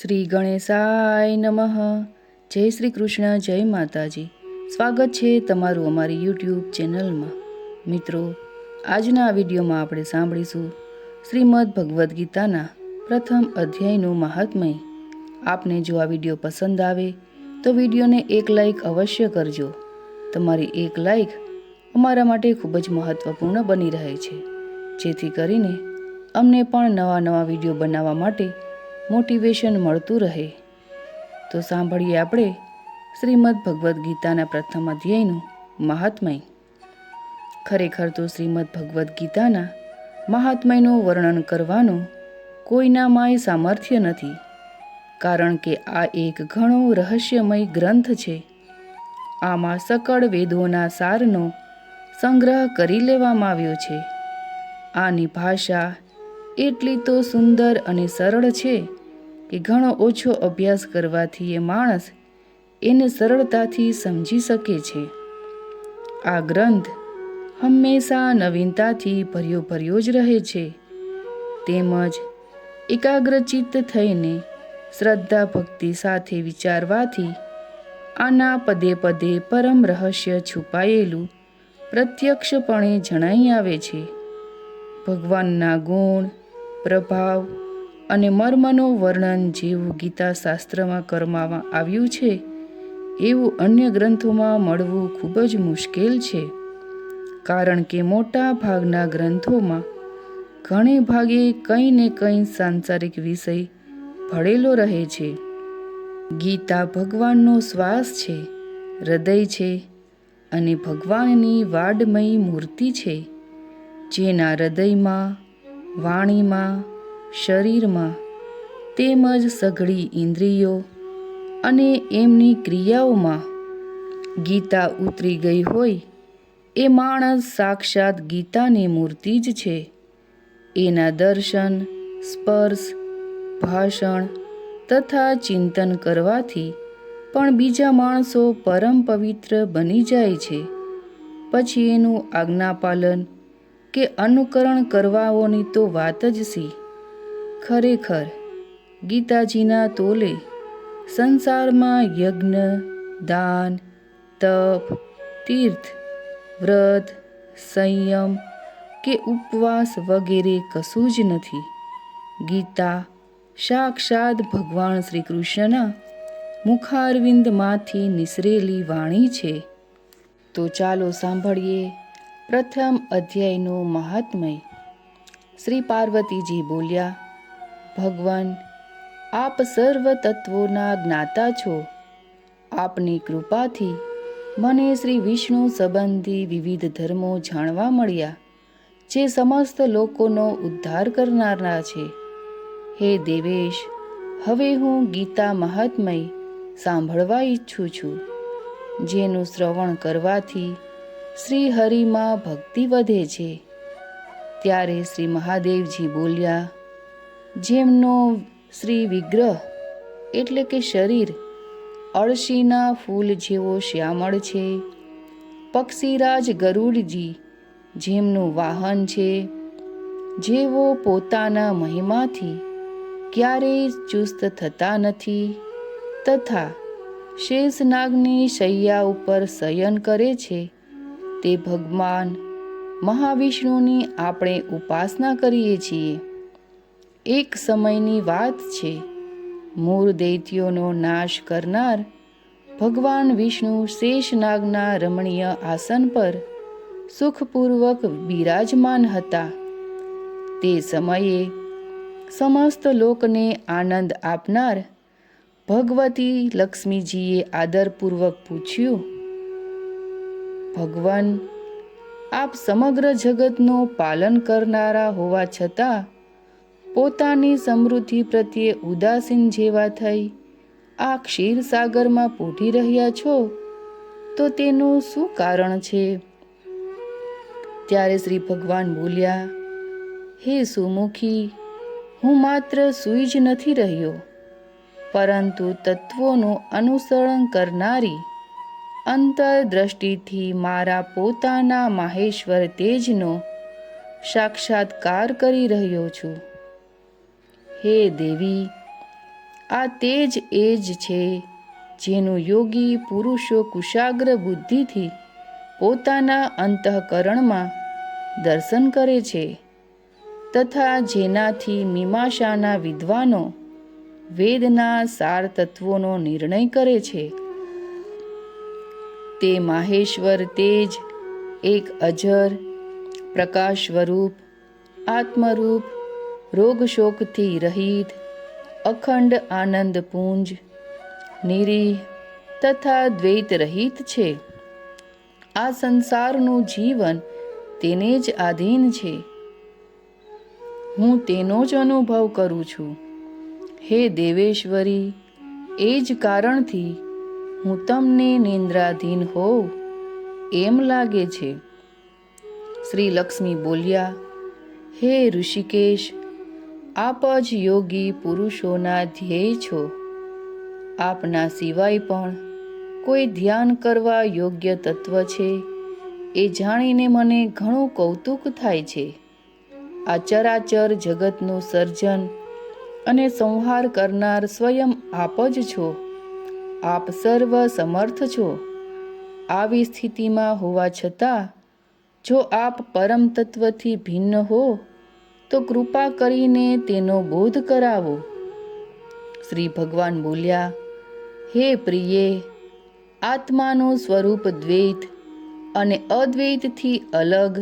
શ્રી ગણેશાય નમઃ. જય શ્રી કૃષ્ણ, જય માતાજી. સ્વાગત છે તમારું અમારી યુટ્યુબ ચેનલમાં. મિત્રો, આજના આ વિડીયોમાં આપણે સાંભળીશું શ્રીમદ ભગવદ્ ગીતાના પ્રથમ અધ્યાયનું મહાત્મય. આપને જો આ વિડીયો પસંદ આવે તો વિડીયોને એક લાઈક અવશ્ય કરજો. તમારી એક લાઈક અમારા માટે ખૂબ જ મહત્વપૂર્ણ બની રહે છે, જેથી કરીને અમને પણ નવા વિડીયો બનાવવા માટે મોટિવેશન મળતું રહે. તો સાંભળીએ આપણે શ્રીમદ ભગવદ્ ગીતાના પ્રથમ અધ્યાયનું મહાત્મય. ખરેખર તો શ્રીમદ ભગવદ્ ગીતાના મહાત્મયનું વર્ણન કરવાનું કોઈનામાંય સામર્થ્ય નથી, કારણ કે આ એક ઘણો રહસ્યમય ગ્રંથ છે. આમાં સકળ વેદોના સારનો સંગ્રહ કરી લેવામાં આવ્યો છે. આની ભાષા એટલી તો સુંદર અને સરળ છે કે ઘણો ઓછો અભ્યાસ કરવાથી એ માણસ એને સરળતાથી સમજી શકે છે. આ ગ્રંથ હંમેશા નવીનતાથી ભર્યો જ રહે છે, તેમજ એકાગ્રચિત્ત થઈને શ્રદ્ધા ભક્તિ સાથે વિચારવાથી આના પદે પદે પરમ રહસ્ય છુપાયેલું પ્રત્યક્ષપણે જણાઈ આવે છે. ભગવાનના ગુણ, પ્રભાવ અને મર્મનો વર્ણન જેવું ગીતા શાસ્ત્રમાં કરવામાં આવ્યું છે, એવું અન્ય ગ્રંથોમાં મળવું ખૂબ જ મુશ્કેલ છે, કારણ કે મોટા ભાગના ગ્રંથોમાં ઘણે ભાગે કંઈ ને કંઈ સાંસારિક વિષય ભળેલો રહે છે. ગીતા ભગવાનનો શ્વાસ છે, હૃદય છે અને ભગવાનની વાડમયી મૂર્તિ છે, જેના હૃદયમાં, વાણીમાં, શરીરમાં તેમજ સઘળી ઇન્દ્રિયો અને એમની ક્રિયાઓમાં ગીતા ઉતરી ગઈ હોય એ માણસ સાક્ષાત ગીતાની મૂર્તિ જ છે. એના દર્શન, સ્પર્શ, ભાષણ તથા ચિંતન કરવાથી પણ બીજા માણસો પરમ પવિત્ર બની જાય છે. પછી એનું આજ્ઞાપાલન કે અનુકરણ કરવાઓની તો વાત જ સી. ખરેખર ગીતાજીના તોલે સંસારમાં યજ્ઞ, દાન, તપ, તીર્થ, વ્રત, સંયમ કે ઉપવાસ વગેરે કશું જ નથી. ગીતા સાક્ષાત ભગવાન શ્રી કૃષ્ણના મુખારવિંદમાંથી નિસરેલી વાણી છે. તો ચાલો સાંભળીએ પ્રથમ અધ્યાયનું મહાત્મય. શ્રી પાર્વતીજી બોલ્યા, ભગવાન, આપ સર્વ તત્વોના જ્ઞાતા છો. આપની કૃપાથી મને શ્રી વિષ્ણુ સંબંધી વિવિધ ધર્મો જાણવા મળ્યા, જે સમસ્ત લોકોનો ઉદ્ધાર કરનારા છે. હે દેવેશ, હવે હું ગીતા મહાત્મય સાંભળવા ઈચ્છું છું, જેનું શ્રવણ કરવાથી શ્રી હરિમાં ભક્તિ વધે છે. ત્યારે શ્રી મહાદેવજી બોલ્યા, જેમનો શ્રી વિગ્રહ એટલે કે શરીર અળસીના ફૂલ જેવો શ્યામળ છે, પક્ષીરાજ ગરુડજી જેમનું વાહન છે, જેઓ પોતાના મહિમાથી ક્યારેય ચુસ્ત થતા નથી, તથા શેષનાગની શૈયા ઉપર શયન કરે છે, તે ભગવાન મહાવિષ્ણુની આપણે ઉપાસના કરીએ છીએ. એક સમયની વાત છે, મૂળ દૈત્યોનો નાશ કરનાર ભગવાન વિષ્ણુ શેષનાગના રમણીય આસન પર સુખપૂર્વક બિરાજમાન હતા. તે સમયે સમસ્ત લોકને આનંદ આપનાર ભગવતી લક્ષ્મીજીએ આદરપૂર્વક પૂછ્યું, ભગવાન, આપ સમગ્ર જગતનો પાલન કરનારા હોવા છતાં પોતાની સમૃદ્ધિ પ્રત્યે ઉદાસીન જેવા થઈ આ ક્ષીરસાગરમાં પોઢી રહ્યા છો, તો તેનું શું કારણ છે? ત્યારે શ્રી ભગવાન બોલ્યા, હે સુમુખી, હું માત્ર સૂઈ જ નથી રહ્યો, પરંતુ તત્વોનું અનુસરણ કરનારી અંતરદ્રષ્ટિથી મારા પોતાના માહેશ્વર તેજનો સાક્ષાત્કાર કરી રહ્યો છું. હે દેવી, આ તેજ એ જ છે જેનું યોગી પુરુષો કુશાગ્ર બુદ્ધિથી પોતાના અંતઃકરણમાં દર્શન કરે છે તથા જેનાથી મીમાંસાના વિદ્વાનો વેદના સાર તત્વોનો નિર્ણય કરે છે. તે માહેશ્વર તેજ એક અજર પ્રકાશ સ્વરૂપ આત્મરૂપ રોગશોકથી રહિત અખંડ આનંદપુંજ નિરીહ તથા દ્વૈત રહિત છે. આ સંસારનું જીવન તેને જ આધીન છે. હું તેનો જ અનુભવ કરું છું. હે દેવેશ્વરી, એ જ કારણથી હું તમને નિંદ્રાધીન હોઉં એમ લાગે છે. શ્રી લક્ષ્મી બોલ્યા, હે ઋષિકેશ, આપ જ યોગી પુરુષોના ધ્યેય છો. આપના સિવાય પણ કોઈ ધ્યાન કરવા યોગ્ય તત્વ છે એ જાણીને મને ઘણું કૌતુક થાય છે. આ ચરાચર જગતનું સર્જન અને સંહાર કરનાર સ્વયં આપ જ છો. આપ સર્વ સમર્થ છો. આવી સ્થિતિમાં હોવા છતાં જો આપ પરમ તત્વથી ભિન્ન હો તો કૃપા કરીને તેનો બોધ કરાવો. શ્રી ભગવાન બોલ્યા, હે પ્રિયે, આત્માનું સ્વરૂપ દ્વૈત અને અદ્વૈતથી અલગ,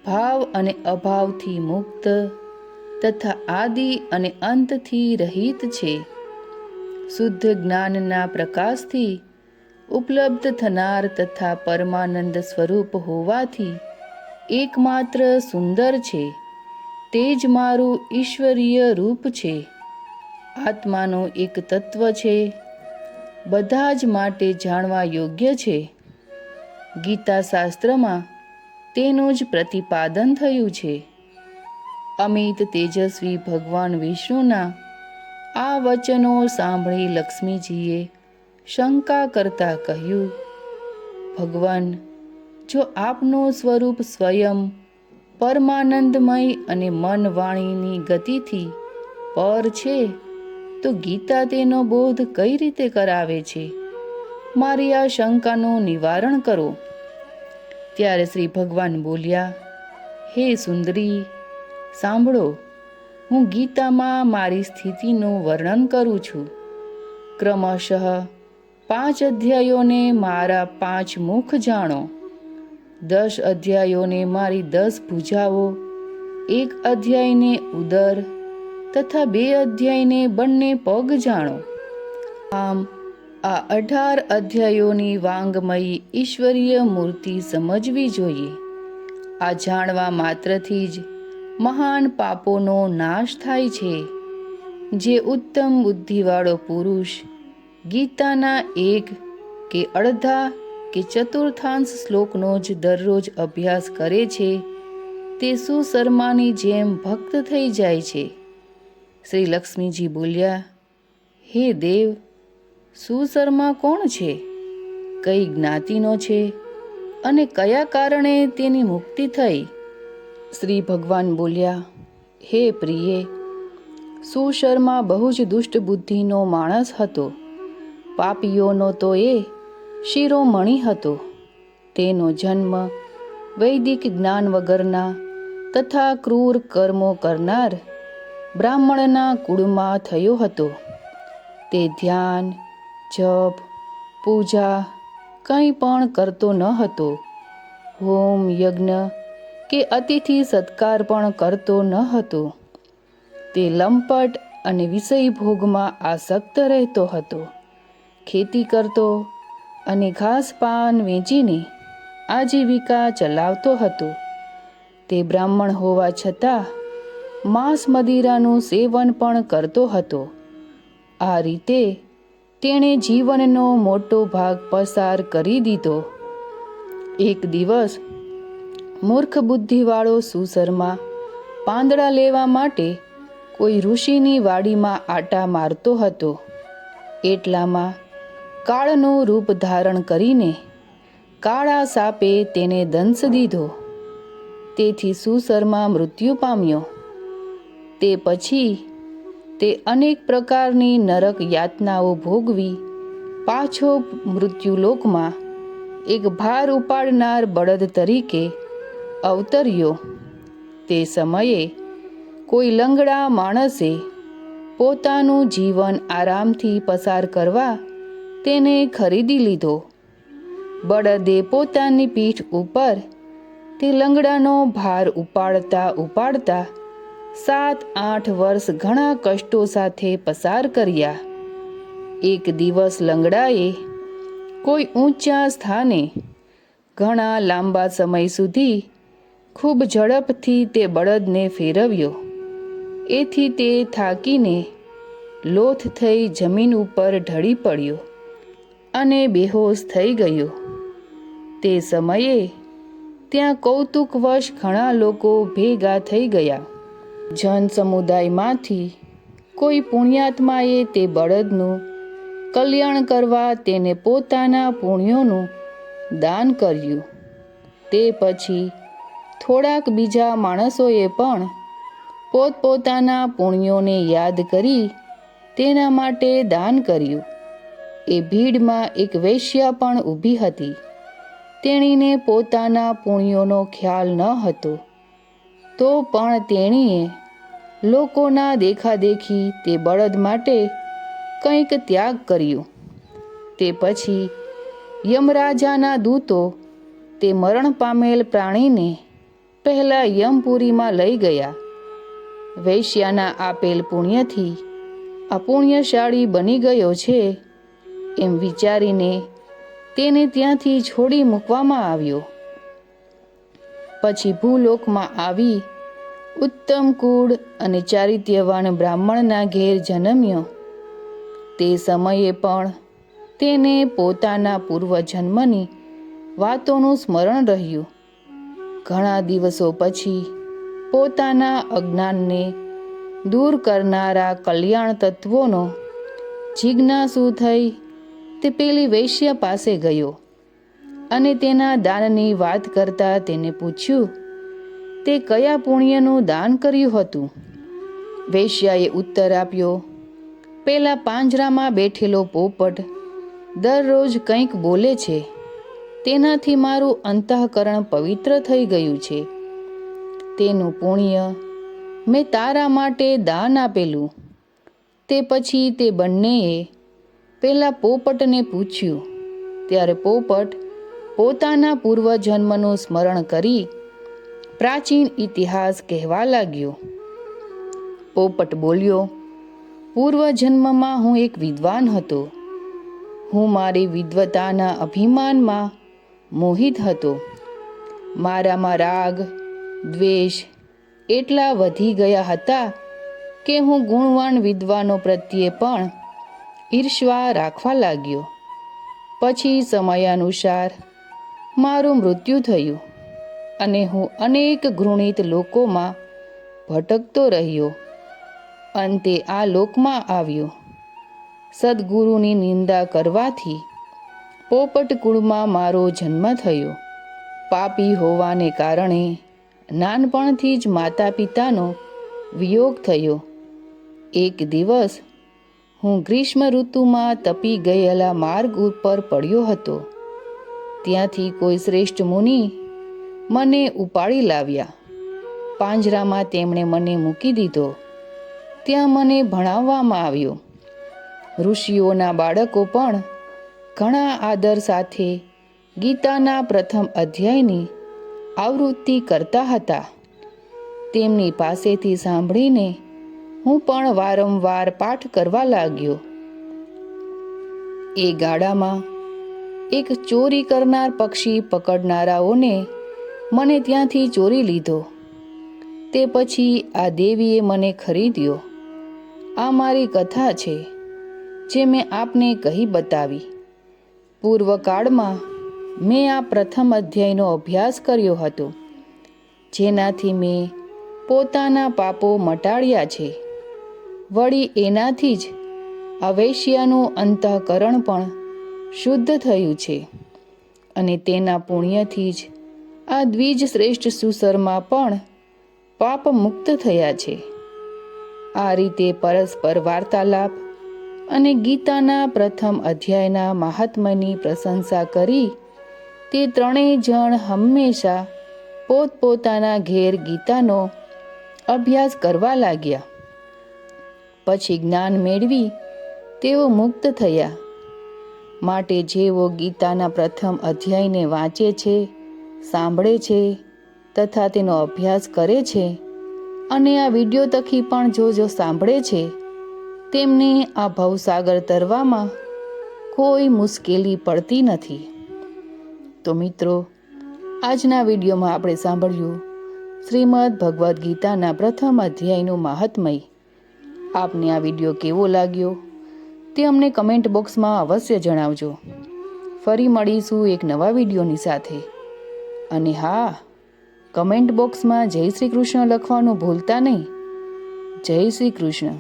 ભાવ અને અભાવથી મુક્ત તથા આદિ અને અંતથી રહિત છે. શુદ્ધ જ્ઞાનના પ્રકાશથી ઉપલબ્ધ થનાર તથા પરમાનંદ સ્વરૂપ હોવાથી એકમાત્ર સુંદર છે. તે જ મારું ઈશ્વરીય રૂપ છે. આત્માનું એક તત્વ છે. બધા જ માટે જાણવા યોગ્ય છે. ગીતા શાસ્ત્રમાં તેનું જ પ્રતિપાદન થયું છે. અમિત તેજસ્વી ભગવાન વિષ્ણુના આ વચનો સાંભળી લક્ષ્મીજીએ શંકા કરતા કહ્યું, ભગવાન, જો આપનું સ્વરૂપ સ્વયં પરમાનંદમય અને મન વાણીની ગતિથી પર છે તો ગીતા તેનો બોધ કઈ રીતે કરાવે છે? મારી આ શંકાનું નિવારણ કરો. ત્યારે શ્રી ભગવાન બોલ્યા, હે સુંદરી, સાંભળો, હું ગીતામાં મારી સ્થિતિનું વર્ણન કરું છું. ક્રમશઃ 5 અધ્યાયોને મારા 5 મુખ જાણો, 10 અધ્યાયોને મારી 10 ભુજાઓ, 1 અધ્યાયને ઉદર તથા 2 અધ્યાયને બંને પગ જાણો. આમ આ 18 અધ્યાયોની વાંગમયી ઈશ્વરીય મૂર્તિ સમજવી જોઈએ. આ જાણવા માત્રથી જ મહાન પાપોનો નાશ થાય છે. જે ઉત્તમ બુદ્ધિવાળો પુરુષ ગીતાના 1 કે અડધા કે ચતુર્થાંશ શ્લોકનો જ દરરોજ અભ્યાસ કરે છે તે સુશર્માની જેમ ભક્ત થઈ જાય છે. શ્રી લક્ષ્મીજી બોલ્યા, હે દેવ, સુશર્મા કોણ છે? કઈ જ્ઞાતિનો છે અને કયા કારણે તેની મુક્તિ થઈ? શ્રી ભગવાન બોલ્યા, હે પ્રિયે, સુશર્મા બહુ જ દુષ્ટ બુદ્ધિનો માણસ હતો. પાપીઓનો તો એ શિરોમણી હતો. તેનો જન્મ વૈદિક જ્ઞાન વગરના તથા ક્રૂર કર્મો કરનાર બ્રાહ્મણના કુળમાં થયો હતો. તે ધ્યાન, જપ, પૂજા કંઈ પણ કરતો ન હતો. હોમ, યજ્ઞ કે અતિથિ સત્કાર પણ કરતો ન હતો. તે લંપટ અને વિષય ભોગમાં આસક્ત રહેતો હતો. ખેતી કરતો અને ઘાસ પાન વેચીને આજીવિકા ચલાવતો હતો. તે બ્રાહ્મણ હોવા છતાં માંસ મદિરાનું સેવન પણ કરતો હતો. આ રીતે તેણે જીવનનો મોટો ભાગ પસાર કરી દીધો. એક દિવસ મૂર્ખ બુદ્ધિવાળો સુશર્મા પાંદડા લેવા માટે કોઈ ઋષિની વાડીમાં આટા મારતો હતો. એટલામાં કાળનું રૂપ ધારણ કરીને કાળા સાપે તેને દંશ દીધો. તેથી સુશર્મા મૃત્યુ પામ્યો. તે પછી તે અનેક પ્રકારની નરક યાતનાઓ ભોગવી પાછો મૃત્યુલોકમાં એક ભાર ઉપાડનાર બળદ તરીકે અવતર્યો. તે સમયે કોઈ લંગડા માણસે પોતાનું જીવન આરામથી પસાર કરવા તેને ખરીદી લીધો. બળદે પોતાની પીઠ ઉપર તે લંગડાનો ભાર ઉપાડતા ઉપાડતા 7-8 વર્ષ ઘણા કષ્ટો સાથે પસાર કર્યા. એક દિવસ લંગડાએ કોઈ ઊંચા સ્થાને ઘણા લાંબા સમય સુધી ખૂબ ઝડપથી તે બળદને ફેરવ્યો. એથી તે થાકીને લોથ થઈ જમીન ઉપર ઢળી પડ્યો અને બેહોશ થઈ ગયો. તે સમયે ત્યાં કૌતુકવશ ઘણા લોકો ભેગા થઈ ગયા. જન સમુદાયમાંથી કોઈ પુણ્યાત્માએ તે બળદનું કલ્યાણ કરવા તેને પોતાના પુણ્યોનું દાન કર્યું. તે પછી થોડાક બીજા માણસોએ પણ પોતપોતાના પુણ્યોને યાદ કરી તેના માટે દાન કર્યું. એ ભીડમાં એક વેશ્યા પણ ઊભી હતી. તેણીને પોતાના પુણ્યોનો ખ્યાલ ન હતો, તો પણ તેણીએ લોકોના દેખાદેખી તે બળદ માટે કંઈક ત્યાગ કર્યો. તે પછી યમરાજાના દૂતો તે મરણ પામેલ પ્રાણીને પહેલાં યમપુરીમાં લઈ ગયા. વૈશ્યાના આપેલ પુણ્યથી આ પુણ્યશાળી બની ગયો છે એમ વિચારીને તેને ત્યાંથી છોડી મૂકવામાં આવ્યો. પછી ભૂલોકમાં આવી ઉત્તમ કુળ અને ચારિત્ર્યવાન બ્રાહ્મણના ઘેર જન્મ્યો. તે સમયે પણ તેને પોતાના પૂર્વજન્મની વાતોનું સ્મરણ રહ્યું. ઘણા દિવસો પછી પોતાના અજ્ઞાનને દૂર કરનારા કલ્યાણ તત્વોનો જિજ્ઞાસુ થઈ તે પેલી વૈશ્યા પાસે ગયો અને તેના દાનની વાત કરતા તેને પૂછ્યું, તે કયા પુણ્યનું દાન કર્યું હતું? વૈશ્યાએ ઉત્તર આપ્યો, પેલા પાંજરામાં બેઠેલો પોપટ દરરોજ કંઈક બોલે છે, તેનાથી મારું અંતઃકરણ પવિત્ર થઈ ગયું છે. તેનું પુણ્ય મેં તારા માટે દાન આપેલું. તે પછી તે બંનેએ પેલા પોપટને પૂછ્યું. ત્યારે પોપટ પોતાના પૂર્વજન્મનું સ્મરણ કરી પ્રાચીન ઇતિહાસ કહેવા લાગ્યો. પોપટ બોલ્યો, પૂર્વજન્મમાં હું એક વિદ્વાન હતો. હું મારી વિદ્વતાના અભિમાનમાં મોહિત હતો. મારામાં રાગ દ્વેષ એટલા વધી ગયા હતા કે હું ગુણવાન વિદ્વાનો પ્રત્યે પણ ઈર્ષ્યા રાખવા લાગ્યો. પછી સમયાનુસાર મારું મૃત્યુ થયું અને હું અનેક ઘૃણિત લોકોમાં ભટકતો રહ્યો. અંતે આ લોકમાં આવ્યો. સદગુરુની નિંદા કરવાથી પોપટ કુળમાં મારો જન્મ થયો. પાપી હોવાને કારણે નાનપણથી જ માતા પિતાનો વિયોગ થયો. એક દિવસ હું ગ્રીષ્મ ઋતુમાં તપી ગયેલા માર્ગ ઉપર પડ્યો હતો. ત્યાંથી કોઈ શ્રેષ્ઠ મુનિ મને ઉપાડી લાવ્યા. પાંજરામાં તેમણે મને મૂકી દીધો. ત્યાં મને ભણાવવામાં આવ્યો. ઋષિઓના બાળકો પણ ઘણા આદર સાથે ગીતાના પ્રથમ અધ્યાયની આવૃત્તિ કરતા હતા. તેમની પાસેથી સાંભળીને હું પણ વારંવાર પાઠ કરવા લાગ્યો. એ ગાડામાં એક ચોરી કરનાર પક્ષી પકડનારાઓને મને ત્યાંથી ચોરી લીધો. તે પછી આ દેવીએ મને ખરીદ્યો. આ મારી કથા છે જે મેં આપને કહી બતાવી. પૂર્વકાળમાં મેં આ પ્રથમ અધ્યાયનો અભ્યાસ કર્યો હતો, જેનાથી મેં પોતાના પાપો મટાડ્યા છે. વળી એનાથી જ આ વૈશ્યાનું અંતઃકરણ પણ શુદ્ધ થયું છે અને તેના પુણ્યથી જ આ દ્વિજ શ્રેષ્ઠ સુસરમાં પણ પાપ મુક્ત થયા છે. આ રીતે પરસ્પર વાર્તાલાપ અને ગીતાના પ્રથમ અધ્યાયના મહાત્મ્યની પ્રશંસા કરી તે ત્રણેય જણ હંમેશા પોતપોતાના ઘેર ગીતાનો અભ્યાસ કરવા લાગ્યા. પછી જ્ઞાન મેળવી તેઓ મુક્ત થયા. માટે જેઓ ગીતાના પ્રથમ અધ્યાયને વાંચે છે, સાંભળે છે તથા તેનો અભ્યાસ કરે છે અને આ વિડીયો થકી પણ જો સાંભળે છે, તેમને આ ભવસાગર તરવામાં કોઈ મુશ્કેલી પડતી નથી. તો મિત્રો, આજના વિડીયોમાં આપણે સાંભળ્યું શ્રીમદ્ ભગવદ્ ગીતાના પ્રથમ અધ્યાયનું મહાત્મય. આપને આ વિડીયો કેવો લાગ્યો તે અમને કમેન્ટ બોક્સમાં અવશ્ય જણાવજો. ફરી મળીશું એક નવા વિડીયોની સાથે. અને હા, કમેન્ટ બોક્સમાં જય શ્રી કૃષ્ણ લખવાનું ભૂલતા નહીં. જય શ્રી કૃષ્ણ.